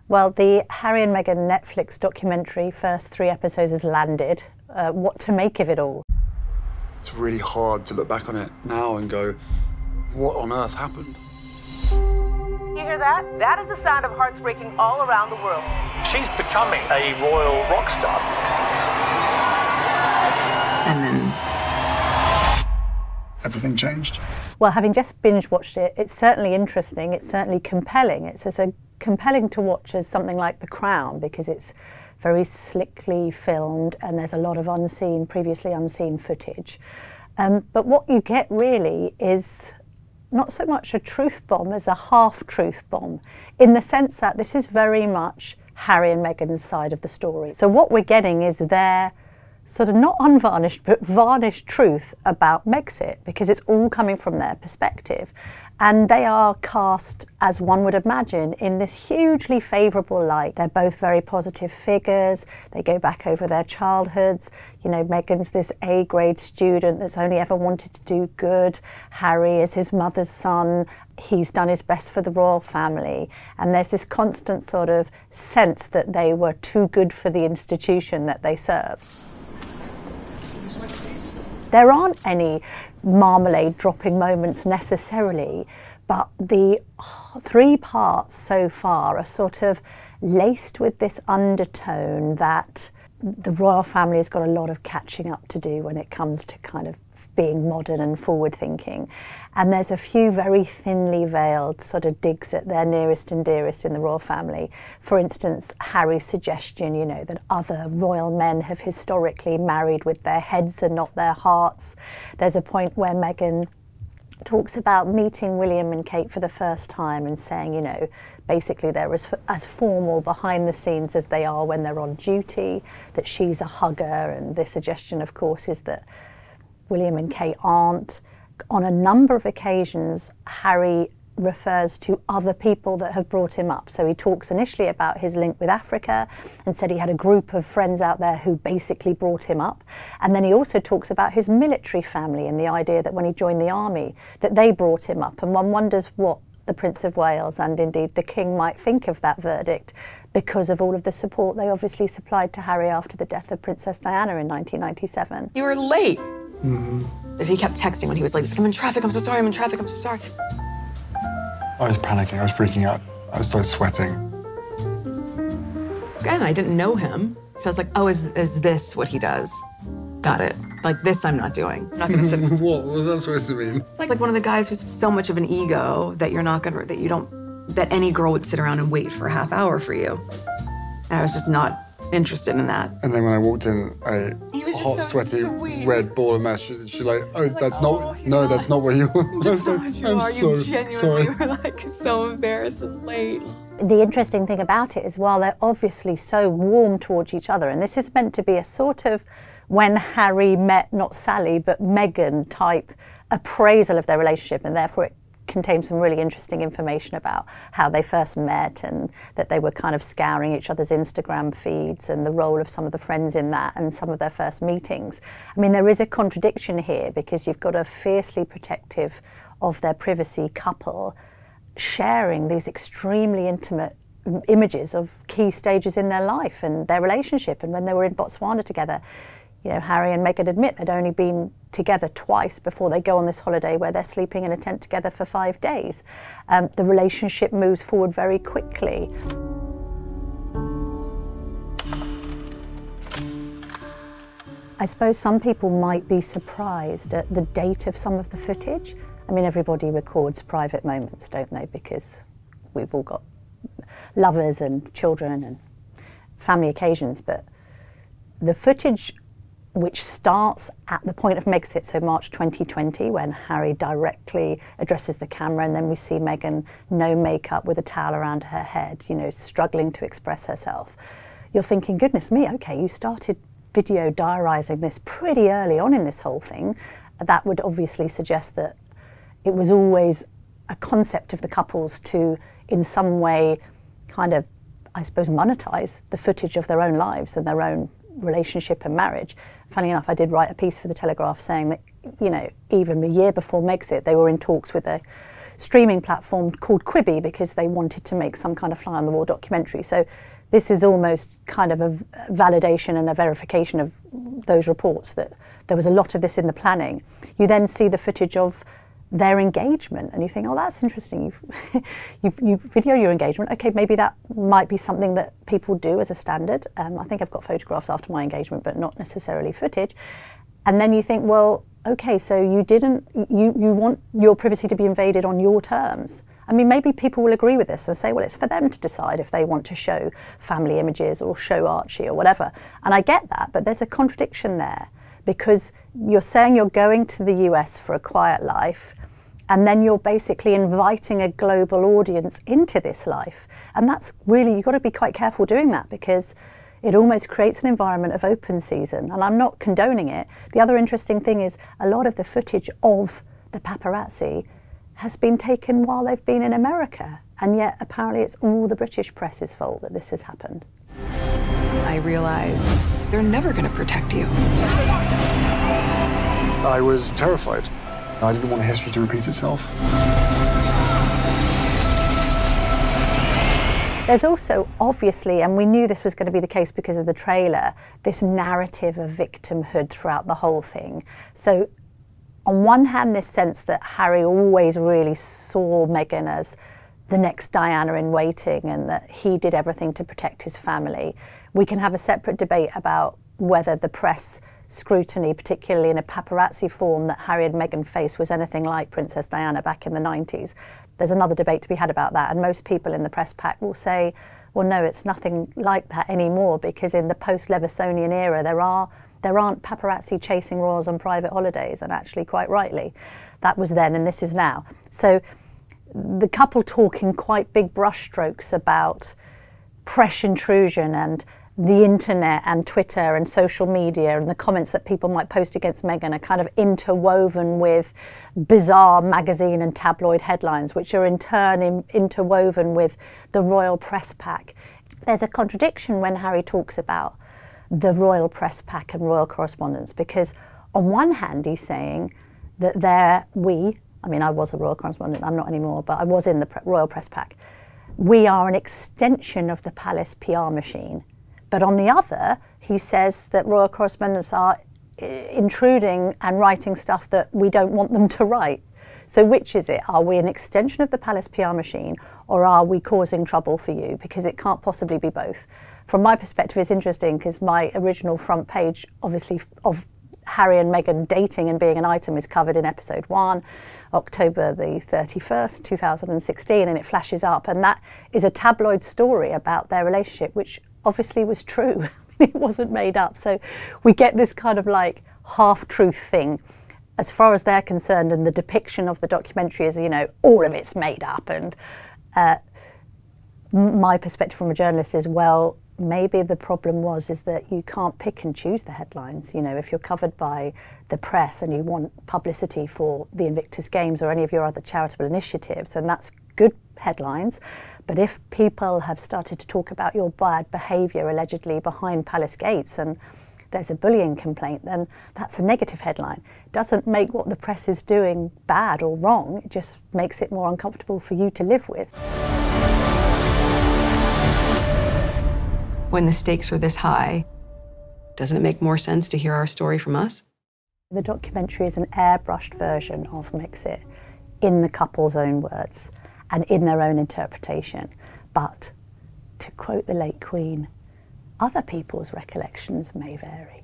Well, the Harry and Meghan Netflix documentary, first 3 episodes has landed. What to make of it all? It's really hard to look back on it now and go, what on earth happened? You hear that? That is the sound of hearts breaking all around the world. She's becoming a royal rock star. And then Everything changed. Well, having just binge-watched it, it's certainly interesting, it's certainly compelling. It's as compelling to watch as something like The Crown, because it's very slickly filmed and there's a lot of previously unseen footage. But what you get really is not so much a truth bomb as a half-truth bomb, in the sense that this is very much Harry and Meghan's side of the story. So what we're getting is their sort of not unvarnished but varnished truth about Megxit, because it's all coming from their perspective. And they are cast, as one would imagine, in this hugely favourable light. They're both very positive figures. They go back over their childhoods. You know, Meghan's this A-grade student that's only ever wanted to do good. Harry is his mother's son. He's done his best for the royal family. And there's this constant sort of sense that they were too good for the institution that they serve. There aren't any marmalade dropping moments necessarily, but the 3 parts so far are sort of laced with this undertone that the royal family has got a lot of catching up to do when it comes to kind of being modern and forward thinking. And there's a few very thinly veiled sort of digs at their nearest and dearest in the royal family. For instance, Harry's suggestion, you know, that other royal men have historically married with their heads and not their hearts. There's a point where Meghan talks about meeting William and Kate for the first time and saying, you know, basically they're as formal behind the scenes as they are when they're on duty, that she's a hugger, and the suggestion, of course, is that William and Kate aren't. On a number of occasions, Harry refers to other people that have brought him up. So he talks initially about his link with Africa and said he had a group of friends out there who basically brought him up. And then he also talks about his military family and the idea that when he joined the army, that they brought him up. And one wonders what the Prince of Wales and indeed the King might think of that verdict, because of all of the support they obviously supplied to Harry after the death of Princess Diana in 1997. you were late. Mm-hmm. That he kept texting when he was late. He's like, I'm in traffic, I'm so sorry, I'm in traffic, I'm so sorry. I was panicking, I was freaking out. I started sweating. Again, I didn't know him. So I was like, oh, is this what he does? Got it. Like, this I'm not doing. I'm not gonna sit. What was that supposed to mean? Like one of the guys who's so much of an ego that you're not gonna, that any girl would sit around and wait for a half hour for you. And I was just not interested in that. And then when I walked in, a hot, sweaty, red ball of mess, she's like, oh, that's not, no, that's not what you want. That's not what you I'm are. so You genuinely sorry. were like so embarrassed and late. The interesting thing about it is, while they're obviously so warm towards each other, and this is meant to be a sort of when Harry met not Sally but Meghan type appraisal of their relationship, and therefore it contains some really interesting information about how they first met and that they were kind of scouring each other's Instagram feeds and the role of some of the friends in that and some of their first meetings. I mean, there is a contradiction here, because you've got a fiercely protective of their privacy couple sharing these extremely intimate images of key stages in their life and their relationship. And when they were in Botswana together, you know, Harry and Meghan admit they'd only been together twice before they go on this holiday where they're sleeping in a tent together for 5 days. The relationship moves forward very quickly. I suppose some people might be surprised at the date of some of the footage. I mean, everybody records private moments, don't they? Because we've all got lovers and children and family occasions, but the footage which starts at the point of Megxit, so March 2020, when Harry directly addresses the camera, and then we see Meghan, no makeup, with a towel around her head, you know, struggling to express herself. You're thinking, goodness me, okay, you started video diarising this pretty early on in this whole thing. That would obviously suggest that it was always a concept of the couples to, in some way, kind of, I suppose, monetize the footage of their own lives and their own relationship and marriage. Funny enough, I did write a piece for the Telegraph saying that, you know, even a year before Megxit, they were in talks with a streaming platform called Quibi because they wanted to make some kind of fly-on-the-wall documentary. So this is almost kind of a validation and a verification of those reports that there was a lot of this in the planning. You then see the footage of their engagement and you think, oh, that's interesting. You video your engagement. Okay, maybe that might be something that people do as a standard. I think I've got photographs after my engagement, but not necessarily footage. And then you think, well, okay, so you want your privacy to be invaded on your terms. I mean, maybe people will agree with this and say, well, it's for them to decide if they want to show family images or show Archie or whatever. And I get that, but there's a contradiction there because you're saying you're going to the US for a quiet life and then you're basically inviting a global audience into this life. And that's really, you've got to be quite careful doing that because it almost creates an environment of open season. And I'm not condoning it. The other interesting thing is a lot of the footage of the paparazzi has been taken while they've been in America. And yet apparently it's all the British press's fault that this has happened. I realized they're never going to protect you. I was terrified. I didn't want history to repeat itself. There's also, obviously, and we knew this was going to be the case because of the trailer, this narrative of victimhood throughout the whole thing. So on one hand, this sense that Harry always really saw Meghan as the next Diana in waiting and that he did everything to protect his family. We can have a separate debate about whether the press scrutiny, particularly in a paparazzi form that Harry and Meghan faced, was anything like Princess Diana back in the 90s. There's another debate to be had about that, and most people in the press pack will say, well, no, it's nothing like that anymore because in the post-Levisonian era, there aren't paparazzi chasing royals on private holidays, and actually quite rightly. That was then and this is now. So the couple talking quite big brushstrokes about press intrusion and the internet and Twitter and social media and the comments that people might post against Meghan are kind of interwoven with bizarre magazine and tabloid headlines, which are in turn interwoven with the royal press pack. There's a contradiction when Harry talks about the royal press pack and royal correspondence, because on one hand he's saying that I mean, I was a royal correspondent, I'm not anymore, but I was in the royal press pack. We are an extension of the palace PR machine. But on the other, he says that royal correspondents are intruding and writing stuff that we don't want them to write. So which is it? Are we an extension of the palace PR machine, or are we causing trouble for you? Because it can't possibly be both. From my perspective, it's interesting because my original front page, obviously, of Harry and Meghan dating and being an item is covered in episode 1, October the 31st, 2016, and it flashes up. And that is a tabloid story about their relationship, which obviously was true. It wasn't made up. So we get this kind of like half-truth thing as far as they're concerned, and the depiction of the documentary is, you know, all of it's made up. And my perspective from a journalist is, well, maybe the problem is that you can't pick and choose the headlines. You know, if you're covered by the press and you want publicity for the Invictus Games or any of your other charitable initiatives, then that's good headlines. But if people have started to talk about your bad behaviour allegedly behind palace gates and there's a bullying complaint, then that's a negative headline. It doesn't make what the press is doing bad or wrong, it just makes it more uncomfortable for you to live with. When the stakes are this high, doesn't it make more sense to hear our story from us? The documentary is an airbrushed version of Megxit in the couple's own words and in their own interpretation. But, to quote the late Queen, other people's recollections may vary.